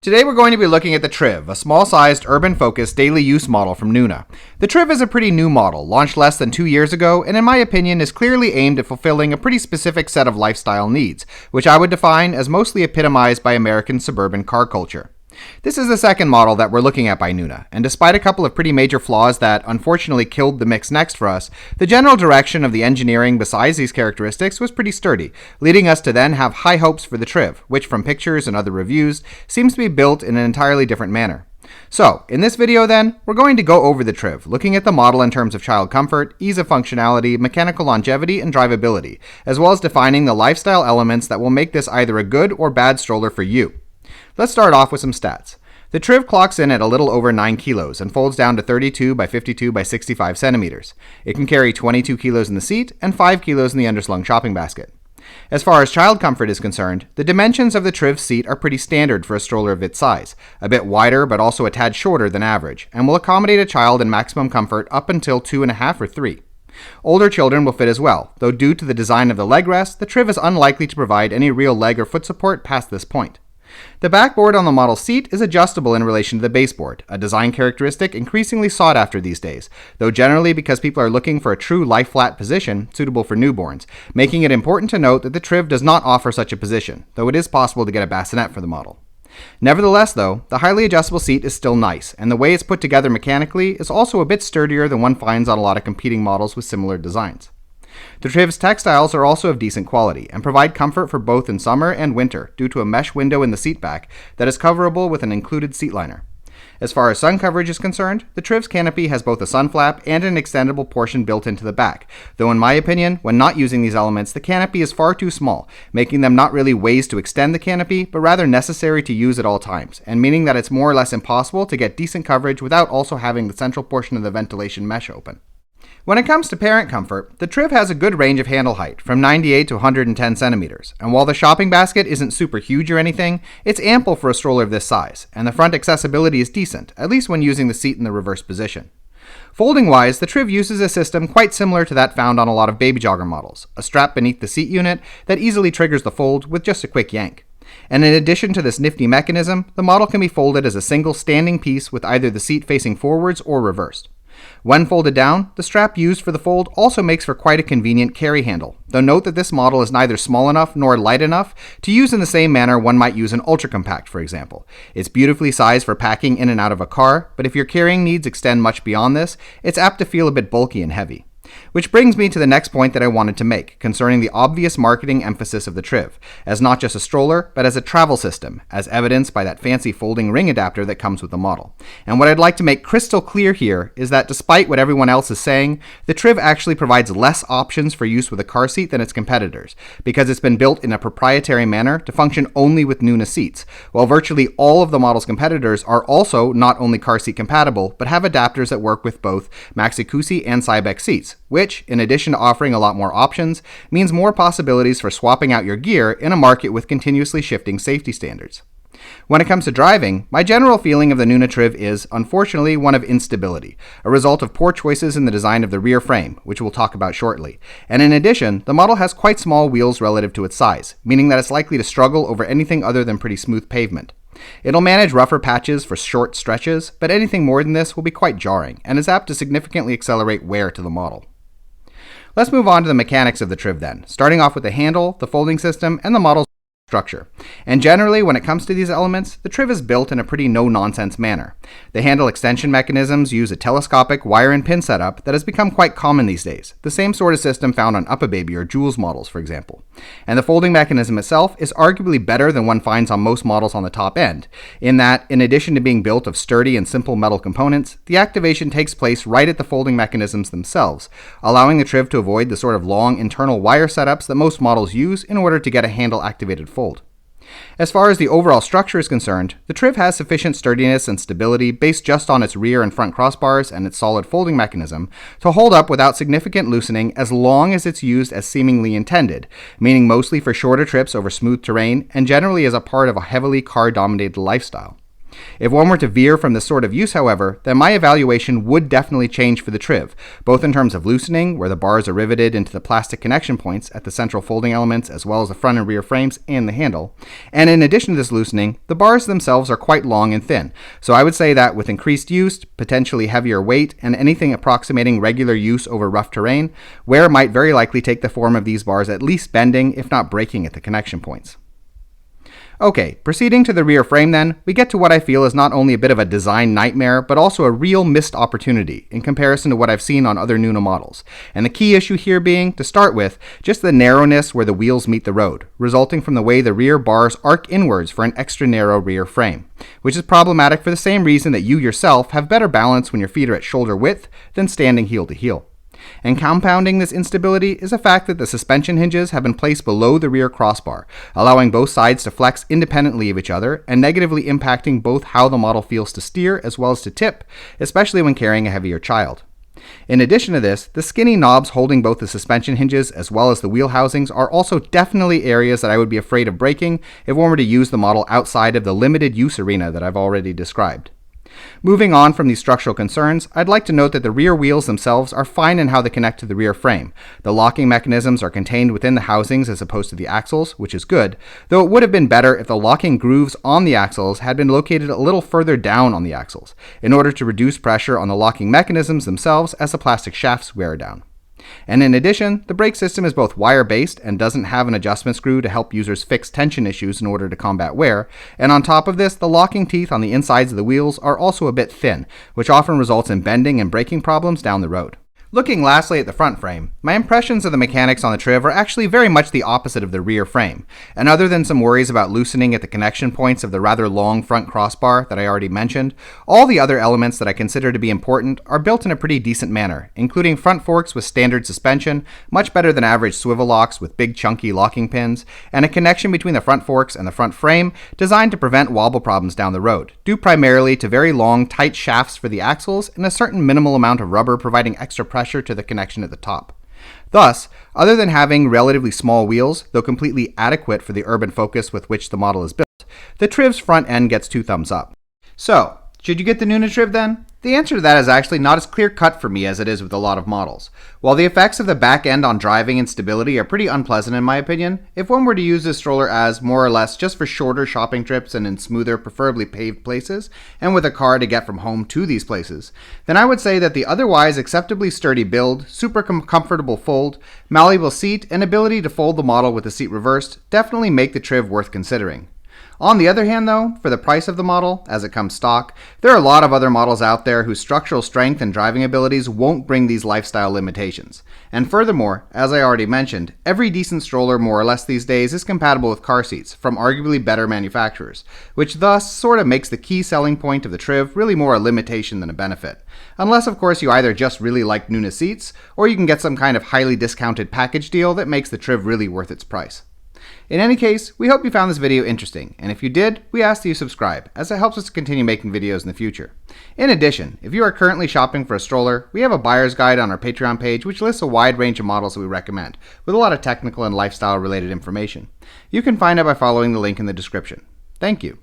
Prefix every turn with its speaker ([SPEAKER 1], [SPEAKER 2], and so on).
[SPEAKER 1] Today we're going to be looking at the Triv, a small-sized, urban-focused, daily use model from Nuna. The Triv is a pretty new model, launched less than 2 years ago, and in my opinion is clearly aimed at fulfilling a pretty specific set of lifestyle needs, which I would define as mostly epitomized by American suburban car culture. This is the second model that we're looking at by Nuna, and despite a couple of pretty major flaws that unfortunately killed the mix next for us, the general direction of the engineering besides these characteristics was pretty sturdy, leading us to then have high hopes for the Triv, which from pictures and other reviews seems to be built in an entirely different manner. So, in this video then, we're going to go over the Triv, looking at the model in terms of child comfort, ease of functionality, mechanical longevity, and drivability, as well as defining the lifestyle elements that will make this either a good or bad stroller for you. Let's start off with some stats. The Triv clocks in at a little over 9 kilos and folds down to 32 by 52 by 65 centimeters. It can carry 22 kilos in the seat and 5 kilos in the underslung shopping basket. As far as child comfort is concerned, the dimensions of the Triv seat are pretty standard for a stroller of its size, a bit wider but also a tad shorter than average, and will accommodate a child in maximum comfort up until 2.5 or 3. Older children will fit as well, though due to the design of the leg rest, the Triv is unlikely to provide any real leg or foot support past this point. The backboard on the model seat is adjustable in relation to the baseboard, a design characteristic increasingly sought after these days, though generally because people are looking for a true lie-flat position suitable for newborns, making it important to note that the Triv does not offer such a position, though it is possible to get a bassinet for the model. Nevertheless though, the highly adjustable seat is still nice, and the way it's put together mechanically is also a bit sturdier than one finds on a lot of competing models with similar designs. The Triv's textiles are also of decent quality and provide comfort for both in summer and winter due to a mesh window in the seat back that is coverable with an included seat liner. As far as sun coverage is concerned, the Triv's canopy has both a sun flap and an extendable portion built into the back, though in my opinion, when not using these elements, the canopy is far too small, making them not really ways to extend the canopy, but rather necessary to use at all times, and meaning that it's more or less impossible to get decent coverage without also having the central portion of the ventilation mesh open. When it comes to parent comfort, the Triv has a good range of handle height, from 98 to 110 centimeters, and while the shopping basket isn't super huge or anything, it's ample for a stroller of this size, and the front accessibility is decent, at least when using the seat in the reverse position. Folding-wise, the Triv uses a system quite similar to that found on a lot of baby jogger models, a strap beneath the seat unit that easily triggers the fold with just a quick yank. And in addition to this nifty mechanism, the model can be folded as a single standing piece with either the seat facing forwards or reversed. When folded down, the strap used for the fold also makes for quite a convenient carry handle, though note that this model is neither small enough nor light enough to use in the same manner one might use an ultra compact, for example. It's beautifully sized for packing in and out of a car, but if your carrying needs extend much beyond this, it's apt to feel a bit bulky and heavy. Which brings me to the next point that I wanted to make, concerning the obvious marketing emphasis of the Triv, as not just a stroller, but as a travel system, as evidenced by that fancy folding ring adapter that comes with the model. And what I'd like to make crystal clear here is that despite what everyone else is saying, the Triv actually provides less options for use with a car seat than its competitors, because it's been built in a proprietary manner to function only with Nuna seats, while virtually all of the model's competitors are also not only car seat compatible, but have adapters that work with both Maxi-Cosi and Cybex seats, which, in addition to offering a lot more options, means more possibilities for swapping out your gear in a market with continuously shifting safety standards. When it comes to driving, my general feeling of the Nuna Triv is, unfortunately, one of instability, a result of poor choices in the design of the rear frame, which we'll talk about shortly. And in addition, the model has quite small wheels relative to its size, meaning that it's likely to struggle over anything other than pretty smooth pavement. It'll manage rougher patches for short stretches, but anything more than this will be quite jarring, and is apt to significantly accelerate wear to the model. Let's move on to the mechanics of the Triv then, starting off with the handle, the folding system, and the model's structure. And generally, when it comes to these elements, the Triv is built in a pretty no-nonsense manner. The handle extension mechanisms use a telescopic wire and pin setup that has become quite common these days, the same sort of system found on UPPAbaby or Jules models, for example. And the folding mechanism itself is arguably better than one finds on most models on the top end, in that, in addition to being built of sturdy and simple metal components, the activation takes place right at the folding mechanisms themselves, allowing the Triv to avoid the sort of long internal wire setups that most models use in order to get a handle-activated fold. As far as the overall structure is concerned, the Triv has sufficient sturdiness and stability based just on its rear and front crossbars and its solid folding mechanism to hold up without significant loosening as long as it's used as seemingly intended, meaning mostly for shorter trips over smooth terrain and generally as a part of a heavily car-dominated lifestyle. If one were to veer from this sort of use, however, then my evaluation would definitely change for the Triv, both in terms of loosening, where the bars are riveted into the plastic connection points at the central folding elements as well as the front and rear frames and the handle. And in addition to this loosening, the bars themselves are quite long and thin, so I would say that with increased use, potentially heavier weight, and anything approximating regular use over rough terrain, wear might very likely take the form of these bars at least bending, if not breaking at the connection points. Okay, proceeding to the rear frame then, we get to what I feel is not only a bit of a design nightmare, but also a real missed opportunity in comparison to what I've seen on other Nuna models. And the key issue here being, to start with, just the narrowness where the wheels meet the road, resulting from the way the rear bars arc inwards for an extra narrow rear frame, which is problematic for the same reason that you yourself have better balance when your feet are at shoulder width than standing heel to heel. And compounding this instability is the fact that the suspension hinges have been placed below the rear crossbar, allowing both sides to flex independently of each other and negatively impacting both how the model feels to steer as well as to tip, especially when carrying a heavier child. In addition to this, the skinny knobs holding both the suspension hinges as well as the wheel housings are also definitely areas that I would be afraid of breaking if one were to use the model outside of the limited use arena that I've already described. Moving on from these structural concerns, I'd like to note that the rear wheels themselves are fine in how they connect to the rear frame. The locking mechanisms are contained within the housings as opposed to the axles, which is good, though it would have been better if the locking grooves on the axles had been located a little further down on the axles, in order to reduce pressure on the locking mechanisms themselves as the plastic shafts wear down. And in addition, the brake system is both wire-based and doesn't have an adjustment screw to help users fix tension issues in order to combat wear, and on top of this, the locking teeth on the insides of the wheels are also a bit thin, which often results in bending and braking problems down the road. Looking lastly at the front frame, my impressions of the mechanics on the Triv are actually very much the opposite of the rear frame, and other than some worries about loosening at the connection points of the rather long front crossbar that I already mentioned, all the other elements that I consider to be important are built in a pretty decent manner, including front forks with standard suspension, much better than average swivel locks with big chunky locking pins, and a connection between the front forks and the front frame designed to prevent wobble problems down the road, due primarily to very long, tight shafts for the axles and a certain minimal amount of rubber providing extra pressure to the connection at the top. Thus, other than having relatively small wheels, though completely adequate for the urban focus with which the model is built, the Triv's front end gets 2 thumbs up. So, should you get the Nuna Triv then? The answer to that is actually not as clear-cut for me as it is with a lot of models. While the effects of the back end on driving and stability are pretty unpleasant in my opinion, if one were to use this stroller as more or less just for shorter shopping trips and in smoother, preferably paved places, and with a car to get from home to these places, then I would say that the otherwise acceptably sturdy build, super comfortable fold, malleable seat, and ability to fold the model with the seat reversed definitely make the Triv worth considering. On the other hand though, for the price of the model, as it comes stock, there are a lot of other models out there whose structural strength and driving abilities won't bring these lifestyle limitations. And furthermore, as I already mentioned, every decent stroller more or less these days is compatible with car seats from arguably better manufacturers, which thus sort of makes the key selling point of the Triv really more a limitation than a benefit. Unless of course you either just really like Nuna seats, or you can get some kind of highly discounted package deal that makes the Triv really worth its price. In any case, we hope you found this video interesting, and if you did, we ask that you subscribe, as it helps us to continue making videos in the future. In addition, if you are currently shopping for a stroller, we have a buyer's guide on our Patreon page which lists a wide range of models that we recommend, with a lot of technical and lifestyle related information. You can find it by following the link in the description. Thank you.